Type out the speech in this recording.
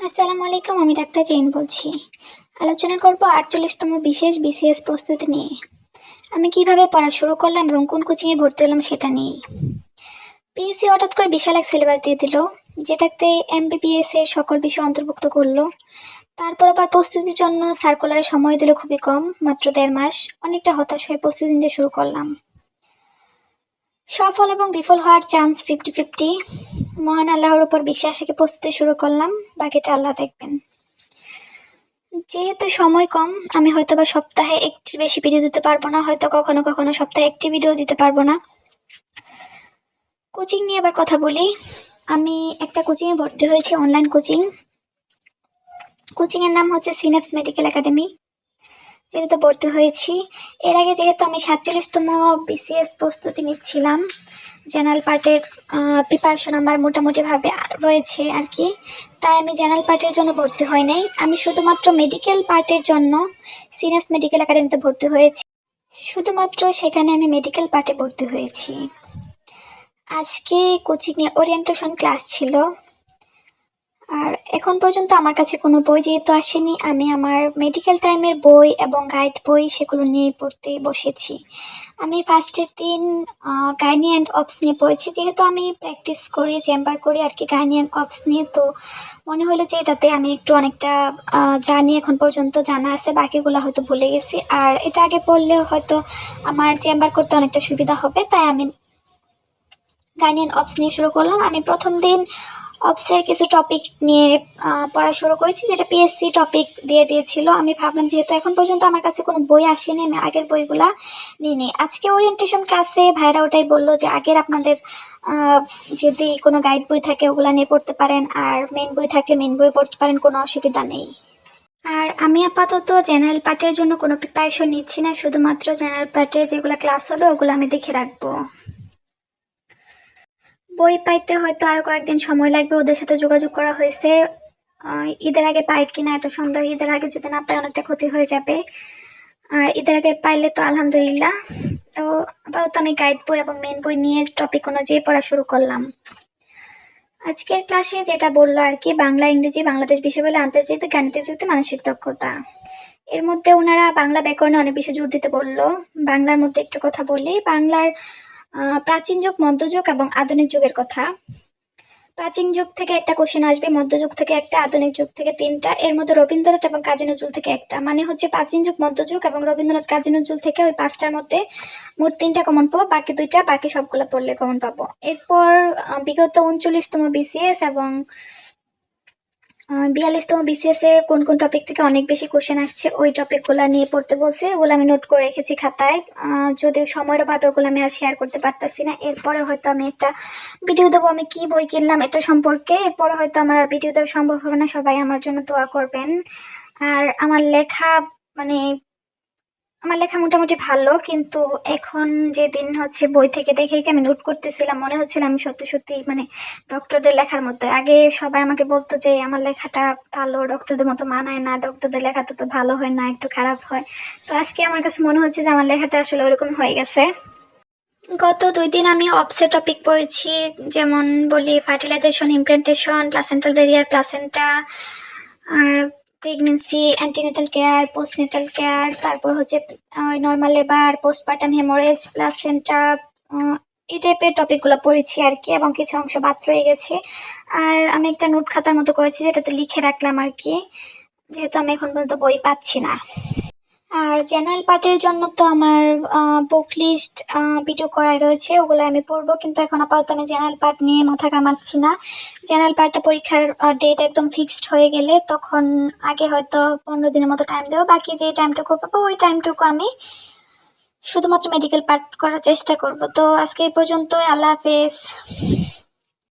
আসসালামু আলাইকুম, আমি ডাক্তার জেইন বলছি। আলোচনা করব 48তম বিশেষ বিসিএস প্রস্তুতি নিয়ে। আমি কিভাবে পড়া শুরু করলাম এবং কোন কোচিংয়ে ভর্তি হলাম সেটা নিয়ে। পিএসসি হঠাৎ করে বিশাল এক সিলেবাস দিয়ে দিল, যেটাতে এমবিবিএস এর সকল বিষয় অন্তর্ভুক্ত করলো। তারপর আবার প্রস্তুতির জন্য সার্কুলারে সময় দিল খুবই কম, মাত্র 1.5 মাস। অনেকটা হতাশ হয়ে প্রস্তুতি নিতে শুরু করলাম। সফল এবং বিফল হওয়ার চান্স 50-50। মহান আল্লাহর উপর বিশ্বাস রেখে প্রস্তুতি শুরু করলাম, বাকিটা আল্লাহ দেখবেন। যেহেতু সময় কম, আমি হয়তোবা সপ্তাহে একটির বেশি ভিডিও দিতে পারবো না, হয়তো কখনো কখনো সপ্তাহে একটি ভিডিও দিতে পারবো না। কোচিং নিয়ে আবার কথা বলি। আমি একটা কোচিংয়ে ভর্তি হয়েছি, অনলাইন কোচিং। কোচিংয়ের নাম হচ্ছে সিনেপস মেডিকেল একাডেমি, যেটাতে ভর্তি হয়েছি। এর আগে যেহেতু আমি 47তম বিসিএস প্রস্তুতি নিচ্ছিলাম, জেনারেল পার্টের প্রিপারেশন আমার মোটামুটিভাবে রয়েছে আর কি, তাই আমি জেনারেল পার্টের জন্য ভর্তি হই নাই। আমি শুধুমাত্র মেডিকেল পার্টের জন্য সিনেপস মেডিকেল একাডেমিতে ভর্তি হয়েছি। শুধুমাত্র সেখানে আমি মেডিকেল পার্টে ভর্তি হয়েছি। আজকে কোচিংয়ে ওরিয়েন্টেশন ক্লাস ছিল, আর এখন পর্যন্ত আমার কাছে কোনো বই যেহেতু আসেনি, আমি আমার মেডিকেল টাইমের বই এবং গাইড বই সেগুলো নিয়ে পড়তে বসেছি। আমি ফার্স্টের দিন গাইনি অ্যান্ড অপস নিয়ে পড়েছি, যেহেতু আমি প্র্যাকটিস করি, চেম্বার করি আর কি গাইনি অ্যান্ড অপস নিয়ে, তো মনে হলো যে এটাতে আমি একটু অনেকটা জানি, এখন পর্যন্ত জানা আছে, বাকিগুলো হয়তো ভুলে গেছি। আর এটা আগে পড়লে হয়তো আমার চেম্বার করতে অনেকটা সুবিধা হবে, তাই আমি গাইনি অ্যান্ড অপস নিয়ে শুরু করলাম। আমি প্রথম দিন অপসের কিছু টপিক নিয়ে পড়া শুরু করেছি, যেটা পিএসসি টপিক দিয়ে দিয়েছিল। আমি ভাবলাম যেহেতু এখন পর্যন্ত আমার কাছে কোনো বই আসেনি, আমি আগের বইগুলা নিয়ে নিই। আজকে ওরিয়েন্টেশন ক্লাসে ভাইরা ওটাই বললো যে আগের আপনাদের যদি কোনো গাইড বই থাকে ওগুলা নিয়ে পড়তে পারেন, আর মেন বই থাকলে মেন বই পড়তে পারেন, কোনো অসুবিধা নেই। আর আমি আপাতত জেনারেল পার্টের জন্য কোনো প্রিপারেশন নিচ্ছি না, শুধুমাত্র জেনারেল পার্টের যেগুলো ক্লাস হবে ওগুলো আমি দেখে রাখবো। বই পাইতে হয়তো আরো কয়েকদিন সময় লাগবে, ওদের সাথে যোগাযোগ করা হয়েছে। ঈদের আগে পাই কিনা একটা সন্দেহ, ঈদের আগে যদি না পাই অনেকটা ক্ষতি হয়ে যাবে, আর ঈদের আগে পাইলে তো আলহামদুলিল্লাহ। তো আপাতত আমি গাইড বই এবং মেন বই নিয়ে টপিক অনুযায়ী পড়া শুরু করলাম। আজকের ক্লাসে যেটা বললো আর কি, বাংলা, ইংরেজি, বাংলাদেশ বিশ্ববিদ্যালয়, আন্তর্জাতিক গাণিতিক যুক্তি, মানসিক দক্ষতা। এর মধ্যে ওনারা বাংলা ব্যাকরণে অনেক বেশি জোর দিতে বললো। বাংলার মধ্যে একটু কথা বলি। বাংলার প্রাচীন যুগ, মধ্যযুগ এবং আধুনিক যুগের কথা। প্রাচীন যুগ থেকে একটা কোশ্চেন আসবে, মধ্যযুগ থেকে একটা, আধুনিক যুগ থেকে 3টা। এর মধ্যে রবীন্দ্রনাথ এবং কাজী নজরুল থেকে একটা, মানে হচ্ছে প্রাচীন যুগ, মধ্যযুগ এবং রবীন্দ্রনাথ, কাজী নজরুল থেকে ওই 5টার মধ্যে মোট 3টা কমন পাবো, বাকি 2টা, বাকি সবগুলো পড়লে কমন পাবো। এরপর বিগত 39তম বিসিএস এবং 42তম বিসিএস এ কোন কোন টপিক থেকে অনেক বেশি কোশ্চেন আসছে ওই টপিকগুলো নিয়ে পড়তে বলছে, ওগুলো আমি নোট করে রেখেছি খাতায়। যদিও সময়ের অভাবে ওগুলো আমি আর শেয়ার করতে পারতাছি না। এরপরে হয়তো আমি একটা ভিডিও দেবো আমি কি বই কিনলাম এটা সম্পর্কে। এরপরে হয়তো আমার আর ভিডিও দেওয়া সম্ভব হবে না, সবাই আমার জন্য দোয়া করবেন। আর আমার লেখা মানে আমার লেখা মোটামুটি ভালো, কিন্তু এখন যে দিন হচ্ছে বই থেকে দেখে আমি নোট করতেছিলাম, মনে হচ্ছিল আমি সত্যি সত্যি মানে ডক্টরদের লেখার মতো। আগে সবাই আমাকে বলতো যে আমার লেখাটা ভালো, ডক্টরদের মতো মানায় না, ডক্টরদের লেখা তো ভালো হয় না, একটু খারাপ হয়। তো আজকে আমার কাছে মনে হচ্ছে যে আমার লেখাটা আসলে ওরকম হয়ে গেছে। গত 2 দিন আমি অপসে টপিক পড়েছি, যেমন বলি fertilisation, implantation, placental barrier, placenta, আর pregnancy, antenatal care, postnatal care, তারপর হচ্ছে normal labour, postpartum haemorrhage, placenta, এই টাইপের টপিকগুলো পড়েছি আর কি, এবং কিছু অংশ বাদ রয়ে গেছে। আর আমি একটা নোট খাতার মতো করেছি, যেটাতে লিখে রাখলাম আর কি, যেহেতু আমি এখন পর্যন্ত বই পাচ্ছি না। আর জেনারেল পার্টের জন্য তো আমার বুক লিস্ট ভিডিও করাই রয়েছে, ওগুলো আমি পড়বো, কিন্তু এখন আপাতত আমি জেনারেল পার্ট নিয়ে মাথা কামাচ্ছি না। জেনারেল পার্টটা পরীক্ষার ডেট একদম ফিক্সড হয়ে গেলে তখন আগে হয়তো 15 দিনের মতো টাইম দেবো, বাকি যে টাইমটুকু পাবো ওই টাইমটুকু আমি শুধুমাত্র মেডিকেল পার্ট করার চেষ্টা করব। তো আজকে এই পর্যন্ত, আল্লাহ হাফেজ।